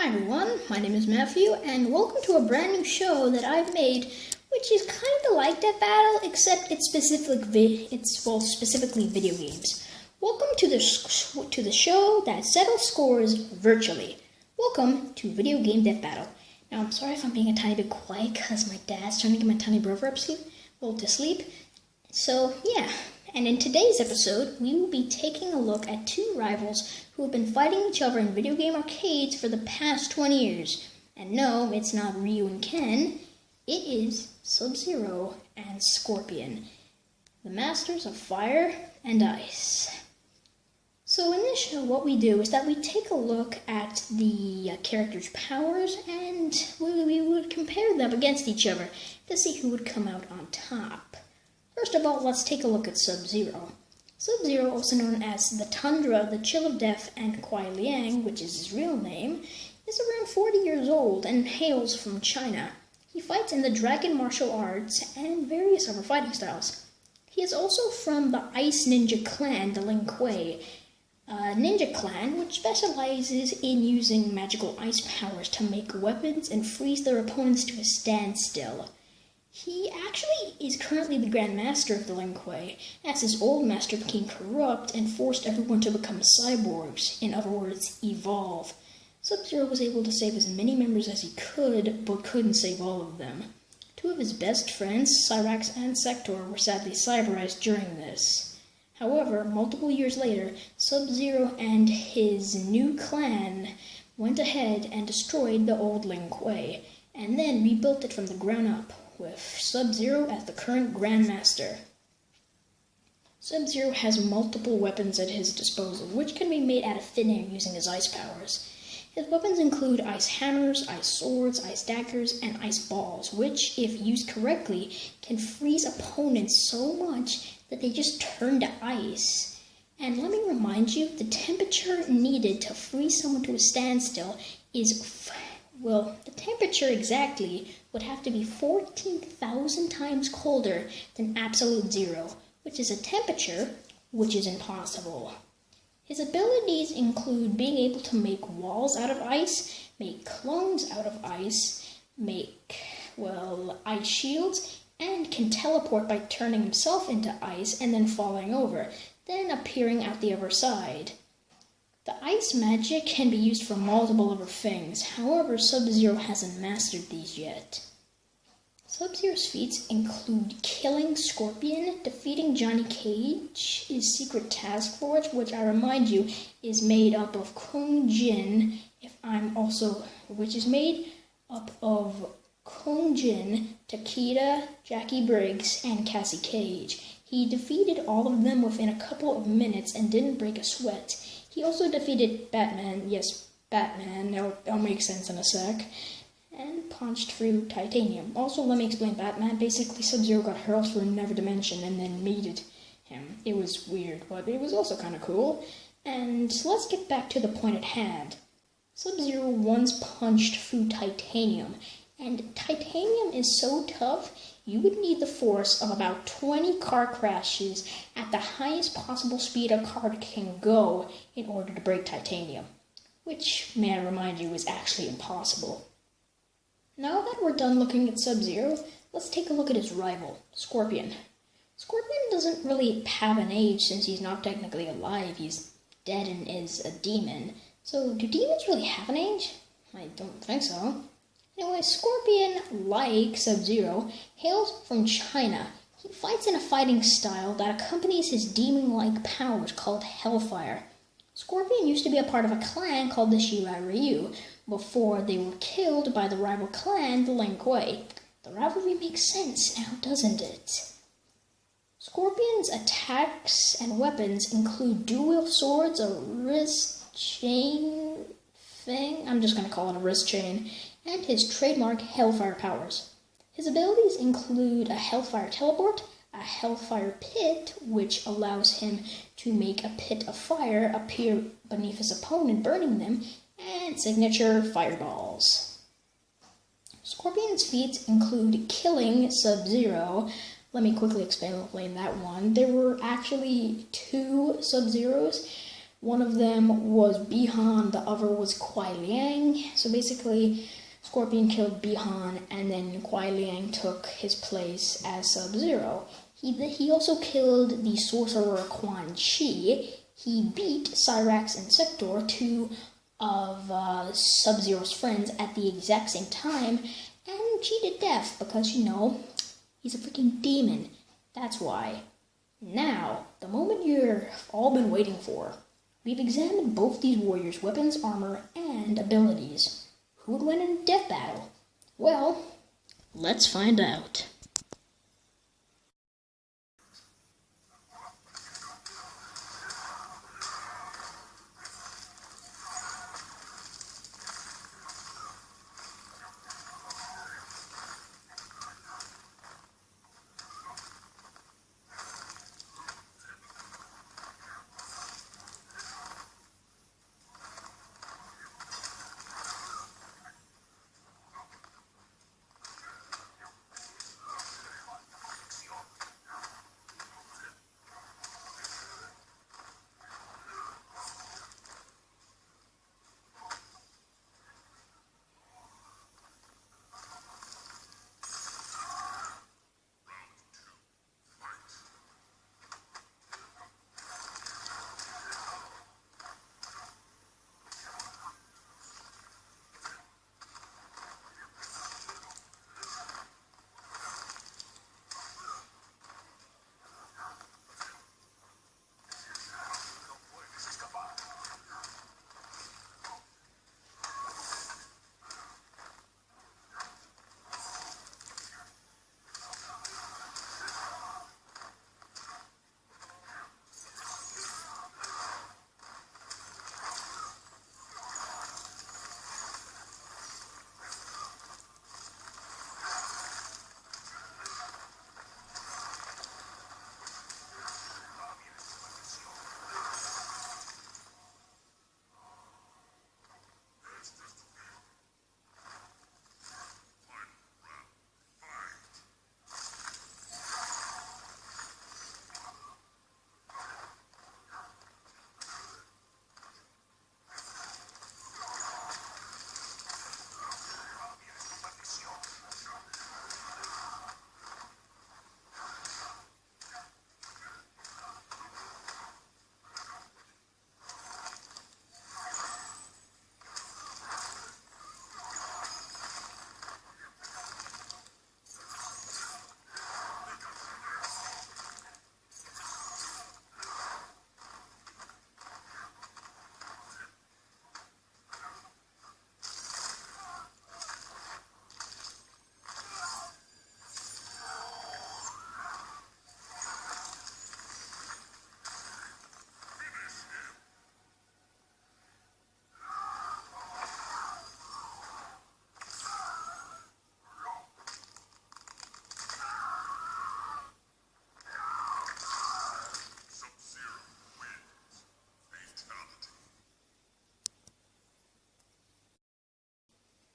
Hi everyone, my name is Matthew, and welcome to a brand new show that I've made, which is kind of like Death Battle, except it's specifically video games. Welcome to the show that settles scores virtually. Welcome to Video Game Death Battle. Now, I'm sorry if I'm being a tiny bit quiet, because my dad's trying to get my tiny brother to sleep. So, yeah. And in today's episode, we will be taking a look at two rivals who have been fighting each other in video game arcades for the past 20 years. And no, it's not Ryu and Ken. It is Sub-Zero and Scorpion, the masters of fire and ice. So in this show, what we do is that we take a look at the characters' powers and we would compare them against each other to see who would come out on top. First of all, let's take a look at Sub-Zero. Sub-Zero, also known as the Tundra, the Chill of Death, and Kuai Liang, which is his real name, is around 40 years old and hails from China. He fights in the Dragon martial arts and various other fighting styles. He is also from the Ice Ninja Clan, the Lin Kuei, a ninja clan which specializes in using magical ice powers to make weapons and freeze their opponents to a standstill. He actually is currently the Grand Master of the Lin Kuei, as his old master became corrupt and forced everyone to become cyborgs, in other words, evolve. Sub-Zero was able to save as many members as he could, but couldn't save all of them. Two of his best friends, Cyrax and Sector, were sadly cyberized during this. However, multiple years later, Sub-Zero and his new clan went ahead and destroyed the old Lin Kuei, and then rebuilt it from the ground up, with Sub-Zero as the current Grandmaster. Sub-Zero has multiple weapons at his disposal, which can be made out of thin air using his ice powers. His weapons include ice hammers, ice swords, ice daggers, and ice balls, which, if used correctly, can freeze opponents so much that they just turn to ice. And let me remind you, the temperature needed to freeze someone to a standstill is the temperature exactly would have to be 14,000 times colder than absolute zero, which is a temperature which is impossible. His abilities include being able to make walls out of ice, make clones out of ice, make, ice shields, and can teleport by turning himself into ice and then falling over, then appearing out the other side. The ice magic can be used for multiple other things, however, Sub-Zero hasn't mastered these yet. Sub-Zero's feats include killing Scorpion, defeating Johnny Cage, his secret task force, which I remind you is made up of Kung Jin, which is made up of Kung Jin, Takeda, Jackie Briggs, and Cassie Cage. He defeated all of them within a couple of minutes and didn't break a sweat. He also defeated Batman, yes, Batman, that'll make sense in a sec, and punched through titanium. Also, let me explain Batman. Basically, Sub-Zero got hurled through another dimension and then meted him. It was weird, but it was also kind of cool. And let's get back to the point at hand. Sub-Zero once punched through titanium, and titanium is so tough, you would need the force of about 20 car crashes at the highest possible speed a car can go in order to break titanium, which, may I remind you, is actually impossible. Now that we're done looking at Sub-Zero, let's take a look at his rival, Scorpion. Scorpion doesn't really have an age since he's not technically alive. He's dead and is a demon. So, do demons really have an age? I don't think so. Anyway, Scorpion, like Sub-Zero, hails from China. He fights in a fighting style that accompanies his demon-like powers called Hellfire. Scorpion used to be a part of a clan called the Shirai Ryu, before they were killed by the rival clan, the Lin Kuei. The rivalry makes sense now, doesn't it? Scorpion's attacks and weapons include dual swords, a wrist chain thing, I'm just going to call it a wrist chain, and his trademark Hellfire powers. His abilities include a Hellfire teleport, a Hellfire pit, which allows him to make a pit of fire appear beneath his opponent, burning them, and signature fireballs. Scorpion's feats include killing Sub-Zero. Let me quickly explain that one. There were actually two Sub-Zeros. One of them was Bi-Han, the other was Kuai Liang. So basically, Scorpion killed Bi-Han, and then Kuai Liang took his place as Sub-Zero. He also killed the sorcerer Quan Chi. He beat Cyrax and Sector, two of Sub-Zero's friends, at the exact same time, and cheated death because, you know, he's a freaking demon. That's why. Now, the moment you've all been waiting for. We've examined both these warriors' weapons, armor, and abilities. Who would win in a death battle? Well, let's find out.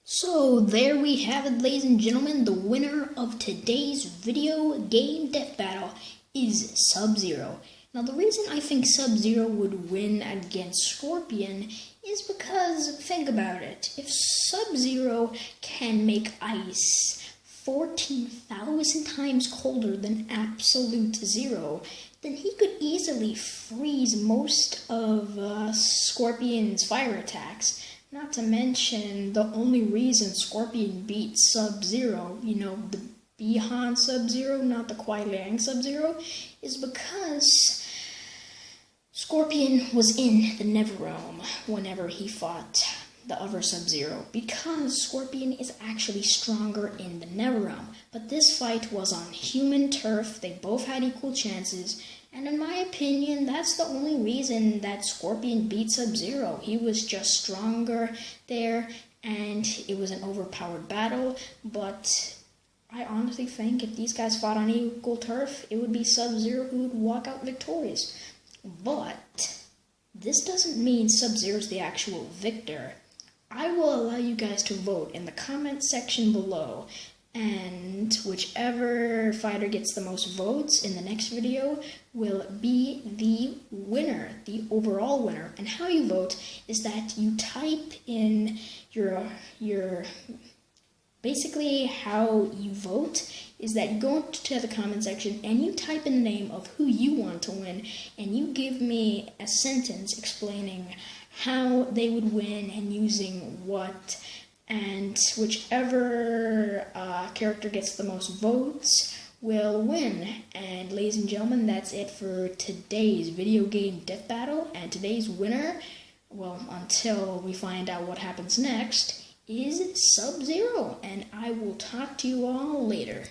So there we have it, ladies and gentlemen. The winner of today's video game death battle is Sub-Zero. Now the reason I think Sub-Zero would win against Scorpion is because, think about it, if Sub-Zero can make ice 14,000 times colder than absolute zero, then he could easily freeze most of Scorpion's fire attacks. Not to mention, the only reason Scorpion beat Sub-Zero, you know, the Bi-Han Sub-Zero, not the Kuai Liang Sub-Zero, is because Scorpion was in the Neverrealm whenever he fought the other Sub-Zero, because Scorpion is actually stronger in the Neverrealm. But this fight was on human turf, they both had equal chances, and in my opinion, that's the only reason that Scorpion beat Sub-Zero. He was just stronger there, and it was an overpowered battle, but I honestly think if these guys fought on equal turf, it would be Sub-Zero who would walk out victorious. But this doesn't mean Sub-Zero's the actual victor. I will allow you guys to vote in the comment section below, and whichever fighter gets the most votes in the next video will be the winner, the overall winner. And how you vote is that you type in your basically how you vote is that you go to the comment section and you type in the name of who you want to win, and you give me a sentence explaining how they would win and using what, and whichever character gets the most votes will win. And ladies and gentlemen, that's it for today's video game death battle, and today's winner, well, until we find out what happens next, is Sub-Zero, and I will talk to you all later.